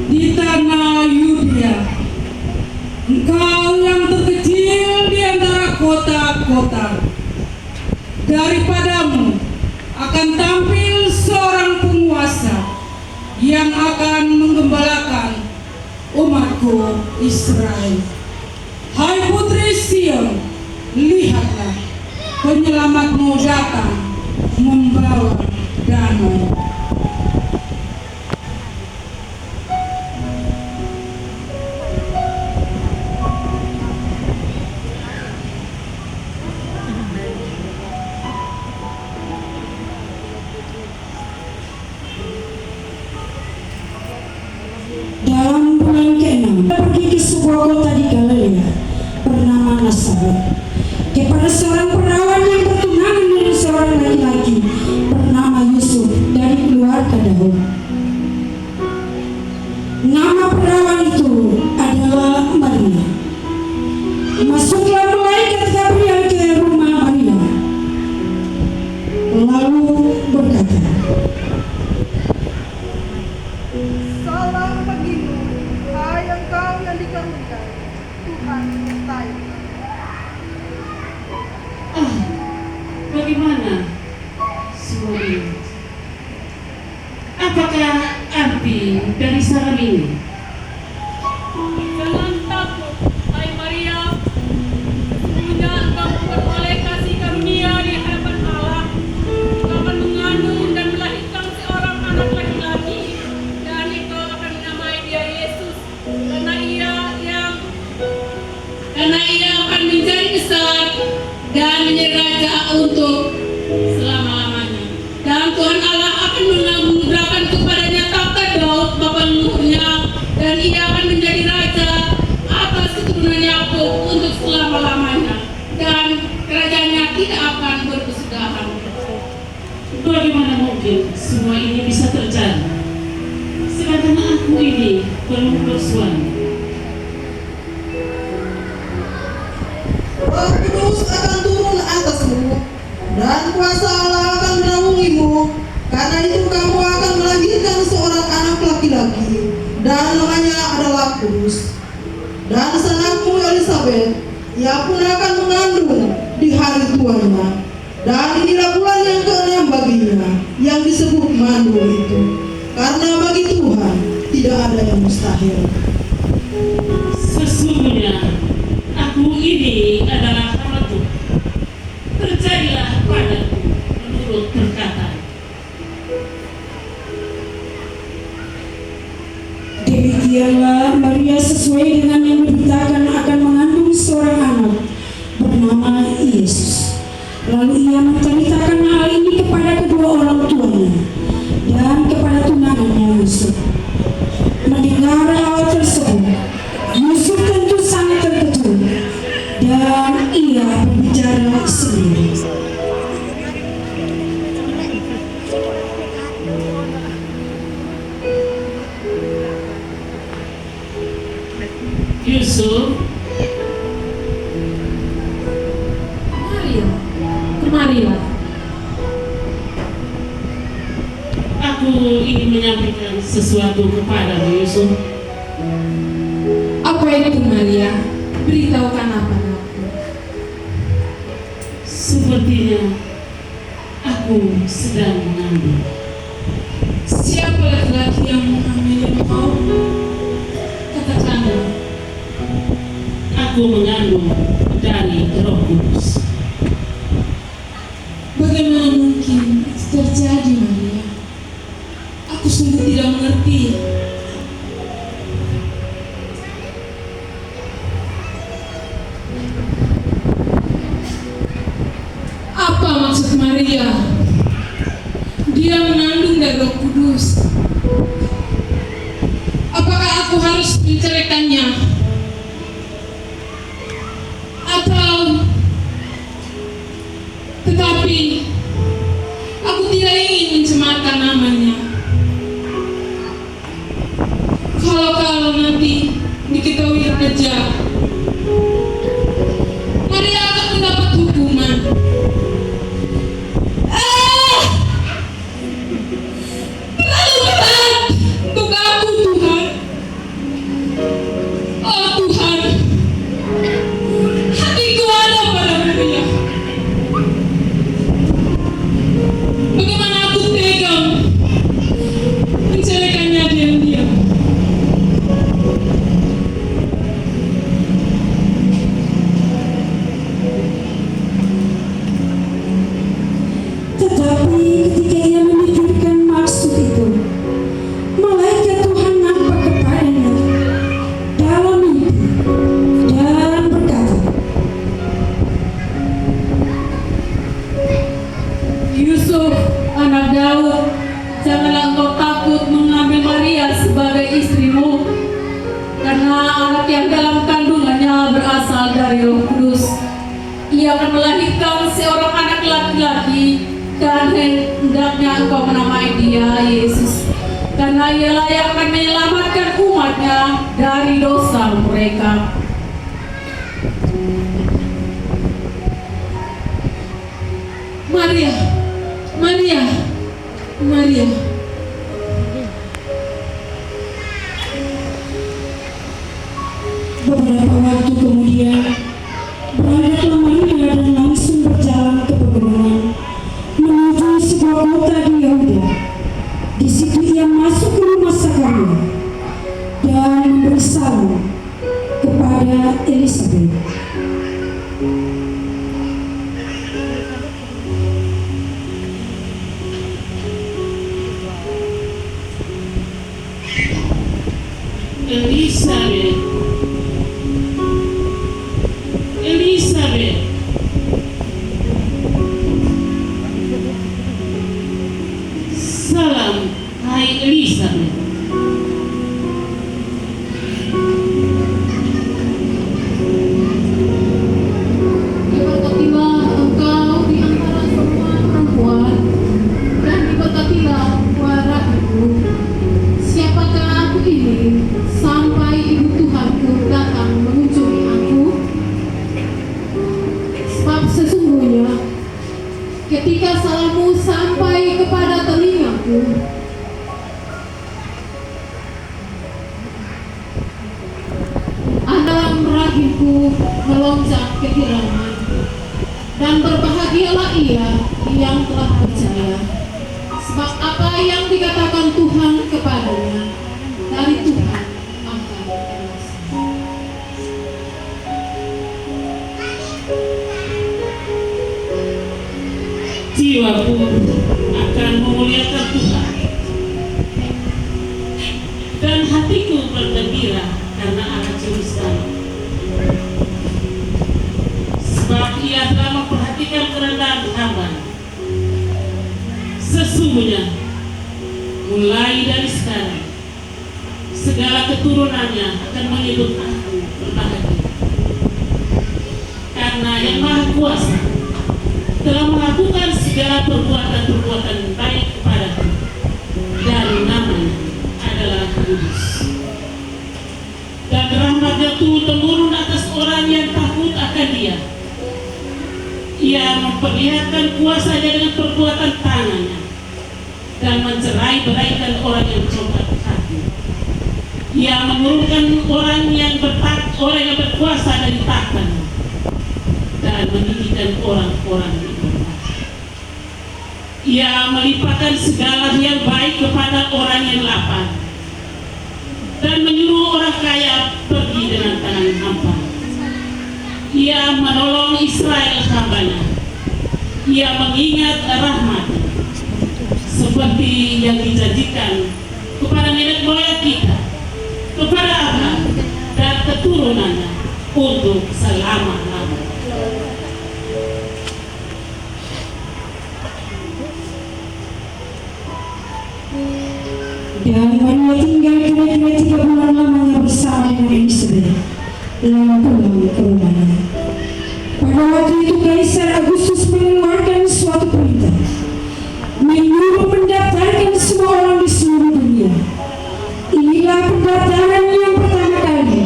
di tanah Yudea. Engkau yang terkecil di antara kota-kota. Daripadamu akan tampil seorang penguasa yang akan menggembalakan umatku Israel. Hai putri Sion, lihatlah penyelamatmu datang membawa damai. Dalam bulan ke-6, pergi ke sebuah kota di Galilea bernama Nazaret kepada seorang perawan yang bertunangan dengan seorang laki-laki bernama Yusuf dari keluarga Daud. Nama perawan itu adalah Maria. Masuklah malaikat Gabriel ke rumah Maria, lalu berkata, Salam bagimu, hai engkau yang dikaruniai Tuhan menyertai. Bagaimana semua ini? Apakah arti dari salam ini? Jangan takut, hai Maria. Sesungguhnya engkau memperoleh kasih karunia di hadapan Allah. Engkau akan mengandung dan melahirkan seorang anak laki-laki, dan engkau akan menamai dia Yesus, karena ia akan menjadi besar dan menjadi raja untuk selama-lamanya. Dan Tuhan Allah akan menganugerahkan kepadanya tahta Daud bapa leluhurnya, dan ia akan menjadi raja atas keturunan Yakub untuk selama-lamanya, dan kerajaannya tidak akan berkesudahan. Bagaimana mungkin semua ini bisa terjadi? Sedangkan aku ini belum bersuami. Roh Kudus akan turun atasmu, dan kuasa Allah akan menaungimu. Karena itu kamu akan melahirkan seorang anak laki-laki, dan namanya adalah Kudus. Dan sanakmu Elisabet, ia pun akan mengandung di hari tuanya. Dan inilah bulan yang ke-6 baginya, yang disebut mandul itu. Karena bagi Tuhan tidak ada yang mustahil. Sesungguhnya aku ini adalah hamba Tuhan. Terjadilah padaku menurut perkataan. demikianlah Maria sesuai dengan yang diberitakan akan mengandung seorang anak bernama Yesus. Lalu ia menceritakan hal ini kepada kedua orang tuanya dan kepada tunangannya Yusuf. Mendengar hal tersebut, Yusuf tentu sangat terkejut dan ia berbicara sendiri. Yusuf, Maria, kemarilah. aku ingin menyampaikan sesuatu kepadamu, Yusuf. Apa itu Maria? Beritahukan padaku. Sepertinya aku sedang mengandung. Siapa laki-laki yang menghamili engkau? Katakanlah. Aku mengandung dari Roh Kudus. Bagaimana mungkin itu terjadi, Maria? Aku sungguh tidak mengerti. Apa maksud Maria? Dia mengandung dari Roh Kudus. Apakah aku harus menceraikannya? Tetapi aku tidak ingin mencemarkan namanya. Kalau nanti diketahui raja, Maria akan mendapat hukuman. Terlalu berat untuk aku, Tuhan. ia akan melahirkan seorang anak laki-laki, dan hendaknya engkau menamai dia Yesus, karena ialah yang akan menyelamatkan umatnya dari dosa mereka. Maria, Maria, Maria. Beberapa waktu kemudian, berangkatlah Maria dan langsung berjalan ke pegunungan menuju sebuah kota di Yehuda. Di situ ia masuk ke rumah Zakaria dan memberi salam kepada Elisabet. Elisabet, Elisabet, salam, hai Elisabet. Diberkatilah engkau di antara semua perempuan, dan diberkatilah buah rahimmu. Siapakah aku ini sampai ibu Tuhanku datang mengunjungi aku? Sebab sesungguhnya ketika salammu sampai kepada telingaku, dalam rahimku melonjak kegiraman, dan berbahagialah ia yang telah percaya, sebab apa yang dikatakan Tuhan kepadanya dari Tuhan akan terlaksana. Jiwaku akan memuliakan Tuhan, dan hatiku bergembira karena anak Yerusalem. Sebab ia telah memperhatikan kerendahan hamba. Sesungguhnya, mulai dari sekarang, segala keturunannya akan menyebut aku berbahagia. Karena yang Maha Kuasa telah melakukan segala perbuatan-perbuatan baik kepadaku, dan namanya adalah kudus. Dan rahmatnya turun-temurun atas orang yang takut akan dia. Ia memperlihatkan kuasanya dengan perbuatan tangannya, dan mencerai-beraikan orang yang congkak hati. Ia menurunkan orang yang berkuasa dari tahtanya, dan meninggikan orang-orang yang berkuasa. Ia melimpahkan segala yang baik kepada orang yang lapar, dan menyuruh orang kaya pergi dengan tangan hampa. Ia menolong Israel hambanya. Ia mengingat rahmatnya, seperti yang dijanjikan kepada nenek moyang kita, kepada Abraham dan keturunannya untuk selama-lamanya. Dan Maria tinggal kira-kira 3 bulan lamanya bersama dengan Elisabet, lalu pulang ke rumahnya. Pada waktu itu Kaisar Agustus mengeluarkan suatu perintah, menyuruh mendaftarkan semua orang di seluruh dunia. Inilah pendaftaran yang pertama kali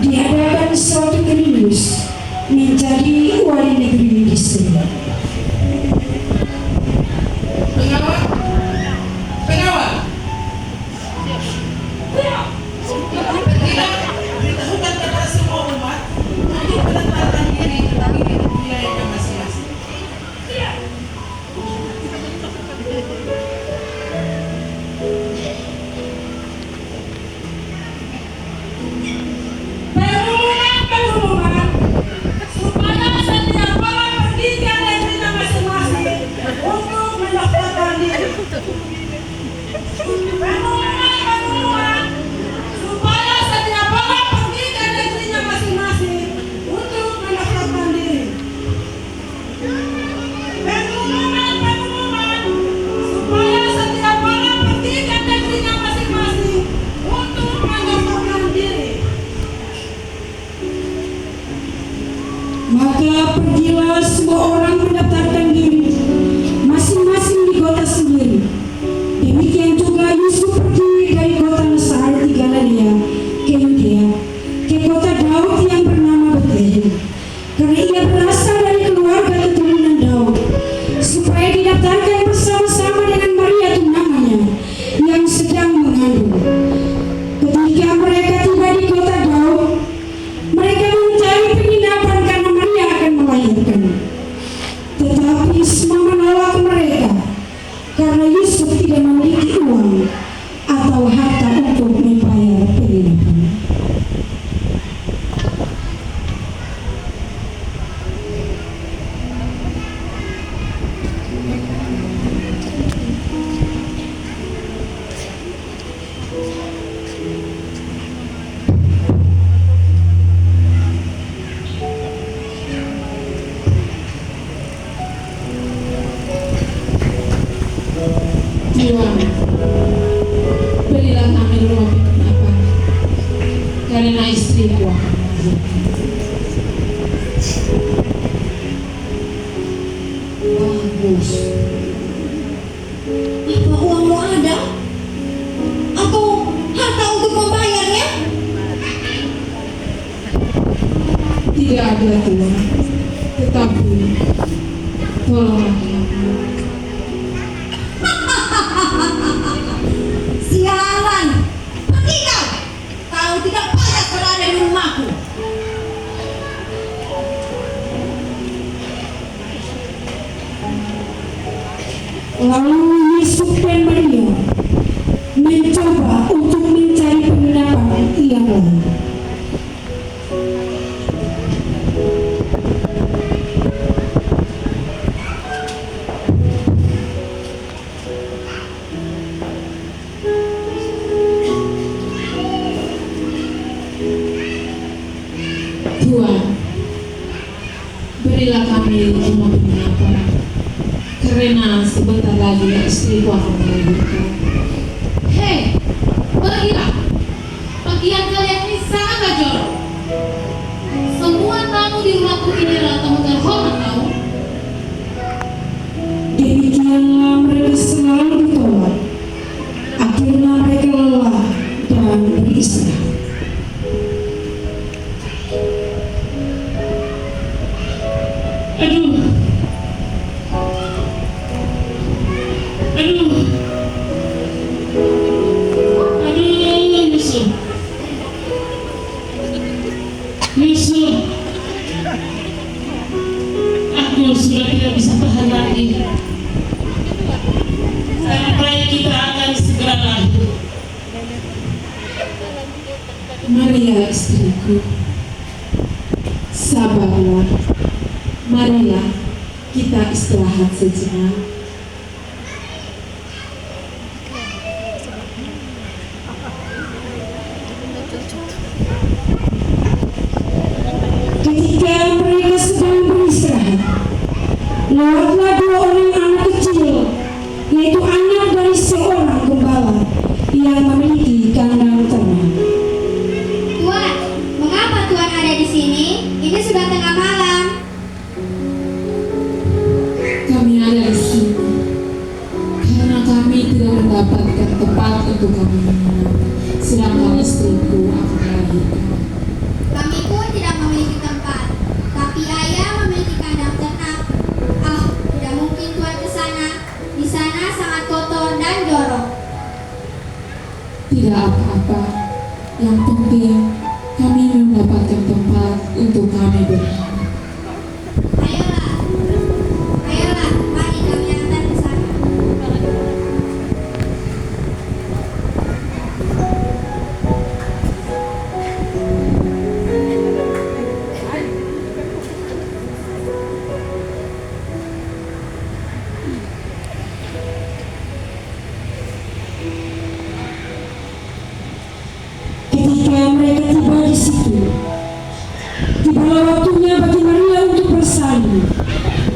diadakan suatu Quirinius menjadi wali negeri di sini. Pengawal, pengawal. Tidak beritahukan kepada semua umat untuk mendaftarkan diri di wilayahnya masing-masing. Pengumuman supaya setiap orang pergi ke karena istriku akan melahirkan. Bagus. Apa uangmu ada? Atau harta untuk membayarnya? Tidak ada Tuhan, tetapi tolonglah Sialan! Pergi kau! Kau tidak pantas berada di rumahku. Lalu Yusuf dan Maria mencoba untuk mencari penginapan yang lain. Tuhan, berilah kami rumah penginapan, karena sebentar lagi istriku akan melahirkan. Hei, pergilah. Pakaian kalian ini sangat jorok. Semua tamu di rumahku ini adalah tamu terhormat tahu. Demikianlah mereka selalu ditolak. Akhirnya mereka lelah dan beristirahat. Aduh, Yusuf, aku sudah tidak bisa tahan lagi. Sampai kita akan segera lahir. Maria istriku, sabarlah. Marilah kita istirahat sejenak. Ketika mereka sedang beristirahat, lewatlah dua orang anak kecil, yaitu anak dari seorang gembala yang memiliki kandang ternak. Tuan, mengapa Tuan ada di sini? Ini sudah tengah malam. Kami ada di sini karena kami tidak mendapatkan tempat untuk kami menginap, sedangkan istriku akan melahirkan. Kami pun tidak memiliki tempat, tapi ayah memiliki kandang ternak. Ah, tidak mungkin Tuan ke sana. Di sana sangat kotor dan jorok. Tidak apa-apa, yang penting kami mendapatkan tempat untuk kami berinap. Ayolah, ayolah, mari kami antar ke sana. Ketika mereka tiba di situ, tibalah waktunya bagi Maria untuk bersalin,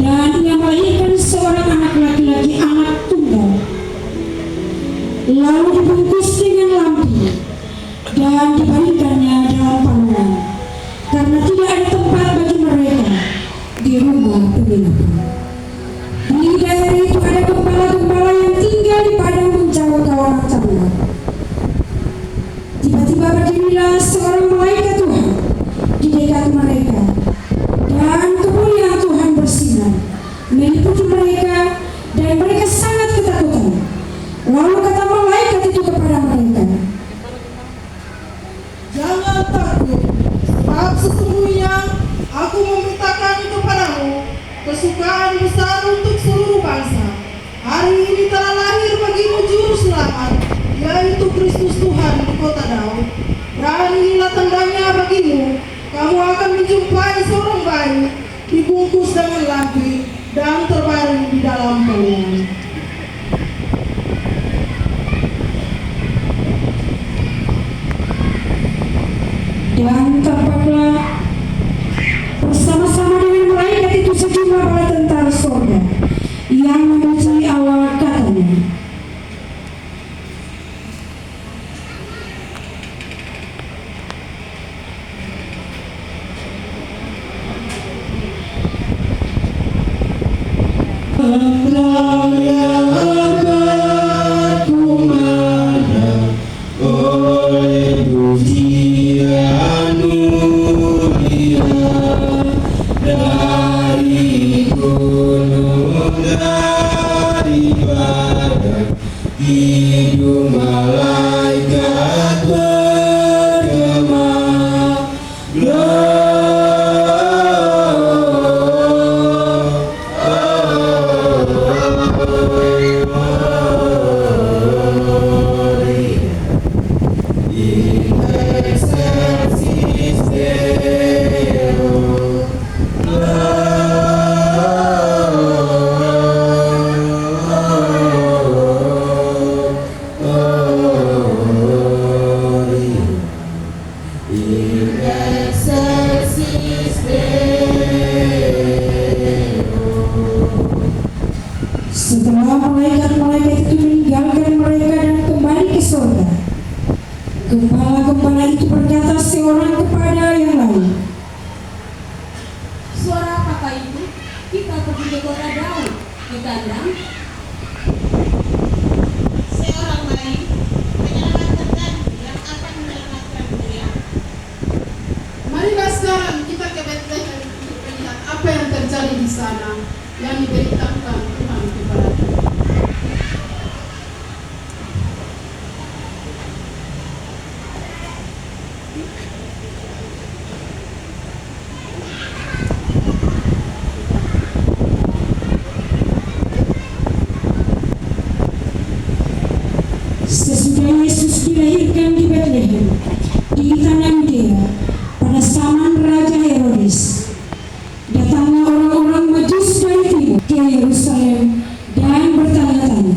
dan ia melahirkan seorang anak laki-laki, anak tunggal. Lalu dibungkus dengan lampu dan dibaringkannya dalam palungan, karena tidak ada tempat bagi mereka di rumah penginapan. Di daerah itu ada gembala-gembala yang tinggal di padang menjauh kawanan ternak. Tiba-tiba berdirilah seorang malaikat Tuhan di dekat mereka, dan kemuliaan Tuhan bersinar meliputi mereka, dan mereka sangat ketakutan. Lalu kata malaikat itu kepada mereka, Jangan takut, sebab sesungguhnya aku memintakan kepadamu kesukaan besar untuk seluruh bangsa. Hari ini telah lahir bagimu juru selamat, yaitu Kristus Tuhan di kota Daud. Dan inilah tandanya bagimu, kamu akan menjumpai seorang bayi dibungkus dengan lampu dan terbaring di dalam palungan. dan tampaklah bersama-sama dengan malaikat itu sejumlah bala tentara surga yang memuji Allah, katanya, Setelah malaikat-malaikat itu meninggalkan mereka dan kembali ke surga, gembala-gembala itu berkata seorang kepada yang lain, Suara apakah itu? Kita pergi ke kota Daud, di kandang. Seorang lain menyelamatkan yang akan menyelamatkan dia. Marilah sekarang kita ke Bethlehem untuk melihat apa yang terjadi di sana yang diberitakan Tuhan kepada kita. sesudah Yesus dilahirkan di Bethlehem, di tanah Yudea, pada zaman Raja Herodes, datanglah orang-orang Majus dari timur ke Yerusalem dan bertanya-tanya,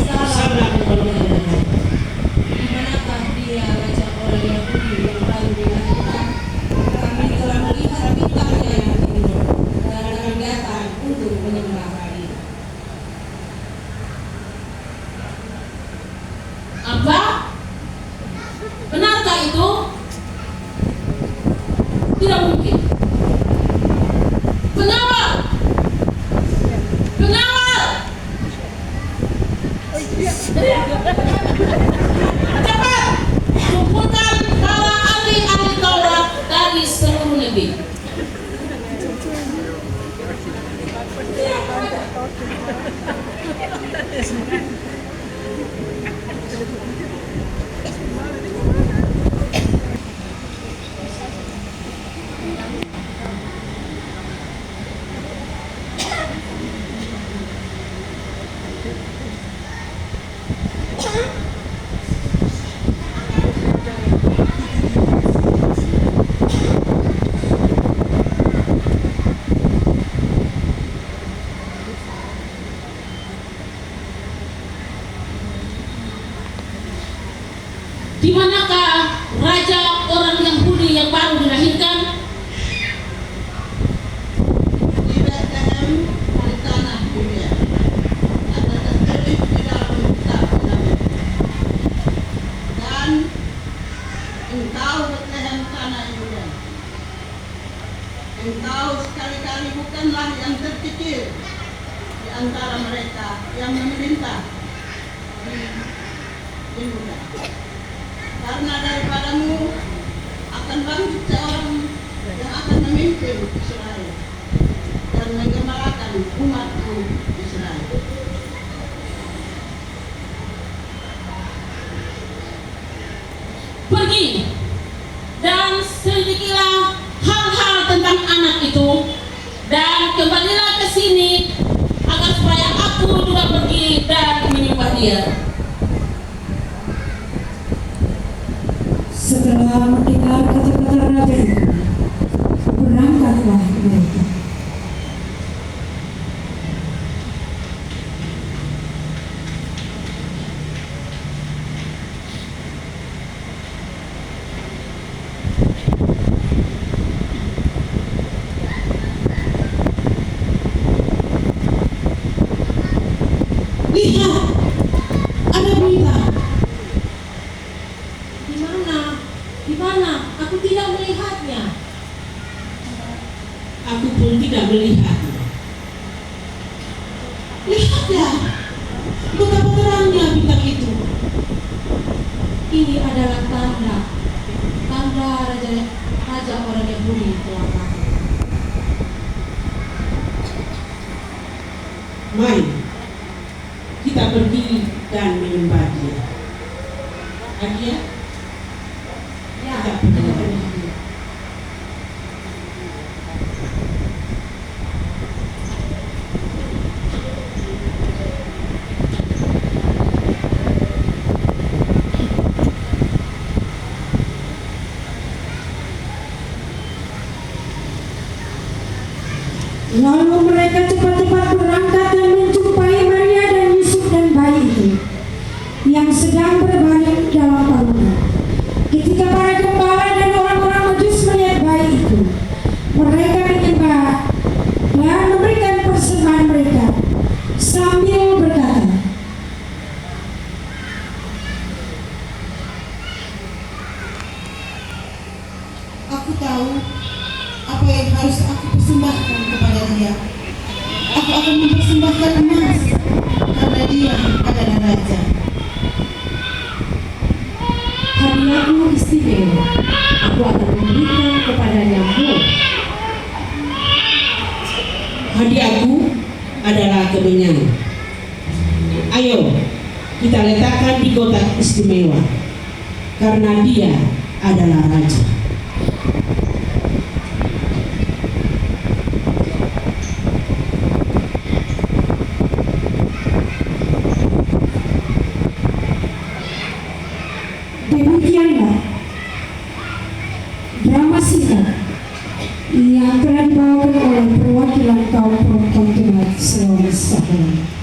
Salah kepada Dimanakah dia raja orang Yahudi yang baru dilahirkan? Kami telah melihat bintangnya yang timur dan akan datang untuk menyembah dia. Apa? Benarkah itu? Tidak mungkin. Pengawal! Pengawal! Cepat! Kumpulkan para ahli-ahli Taurat dari seluruh negeri. Di manakah raja orang Yahudi yang baru dilahirkan? Di Bethlehem, di tanah Yudea. Ada tertulis di dalam kitab Nabi. Dan engkau Bethlehem tanah Yudea, engkau sekali-kali bukanlah yang terkecil di antara mereka yang memerintah di Yuda. Karena daripadamu akan bangkit seorang yang akan memimpin Israel dan menggembalakan umatku Israel. Pergi itu dan kembalilah ke sini agar supaya aku juga pergi dan menyembah dia. Setelah mendengar kata-kata raja itu, berangkatlah mereka. Lihat, ada berita. Di mana? Di mana? Aku tidak melihatnya. Aku pun tidak melihatnya. Lihatlah, betapa terangnya bintang itu. Ini adalah tanda raja orang Yahudi telah lahir. Mari kita pergi dan menyembah dia. Adia, Ya, kita pergi menyembah dia. Lalu mereka cepat-cepat berangkat dan menjumpai Maria dan Yusuf dan bayi itu yang sedang berbaring dalam palungan. Ketika para gembala dan orang-orang Majus melihat bayi itu, mereka menyembah dan memberikan persembahan mereka sambil berkata, Aku tahu apa yang harus aku persembahkan kepada dia. Aku akan mempersembahkan emas karena dia adalah raja. Hadiahku istimewa. Aku akan memberikan kepadanya buah. Hadiahku adalah kemenyan. Ayo, kita letakkan di kotak istimewa, karena dia adalah raja. demikianlah drama singkat yang telah dibawakan oleh perwakilan kaum perempuan Sulawesi Selatan.